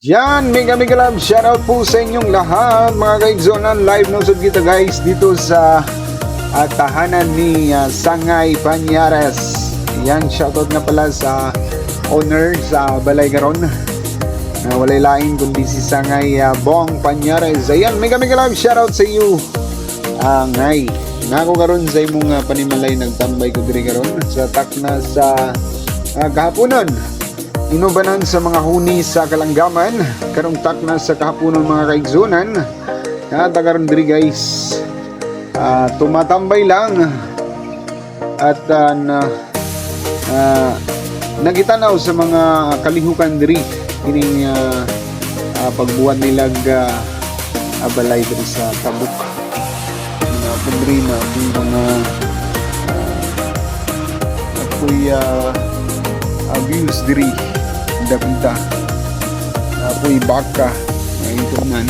Yan, mega mega love shoutout po sa inyong lahat mga kaigsonan. Live nosod kita guys dito sa tahanan ni Sangay Pañares. Yan, shoutout nga pala sa owner sa Balay Garon na walay lain kundi si Sangay Bong Pañares. Ayan, mega mega love shoutout sa iyo. Ngay nako karon sa imong panimalay nagtambay ko diri karon sa takna sa kahaponon. Inubanan sa mga huni sa Kalanggaman, karong takna sa kahaponon mga kaigsunan. Tagaron diri guys. Tumatambay lang at nagitanaw sa mga kalihukan diri kining pagbuhat nilag balay diri sa Tabuk. Pundri na mga ako'y views diri dapita apoy baka ito man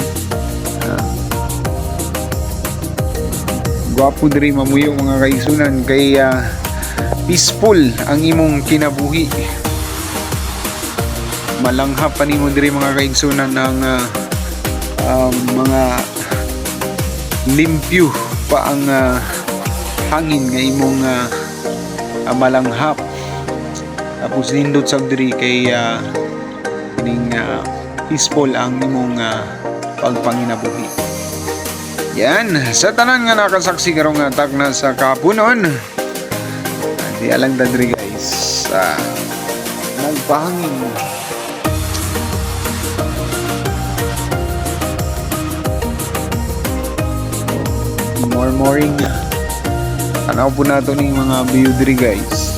gwapo diri mamuyo mga kaigsunan kay peaceful ang imong kinabuhi. Malanghap pa nimo diri mga kaigsunan ng mga limpyo pa ang hangin nga imong malanghap. Tapos nindot sa diri kay kining peaceful ang imong pagpanginabuhi. Yan, sa tanan nga nakasaksi karong takna sa kapunon. Di alang ta diri guys. Nagpahangin. Morning. Tanaw po nato ning mga view diri guys.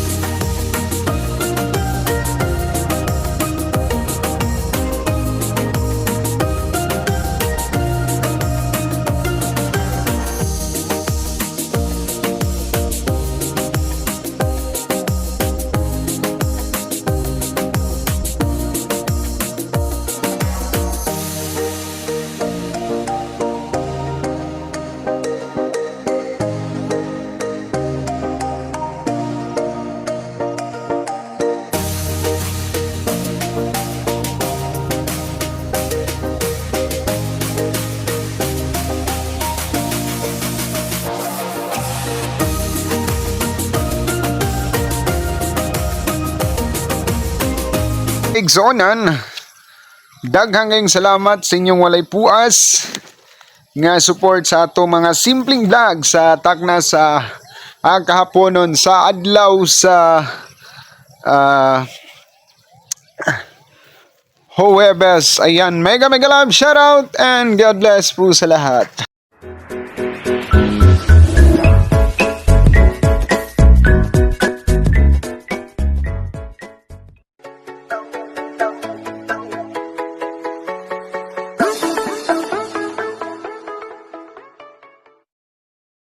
Igsonan, daghang kayong salamat sa inyong walay puas nga support sa ato mga simpleng vlog sa takna sa kahaponon sa adlaw sa Huwebes. Ayan, mega mega love shoutout and God bless po sa lahat.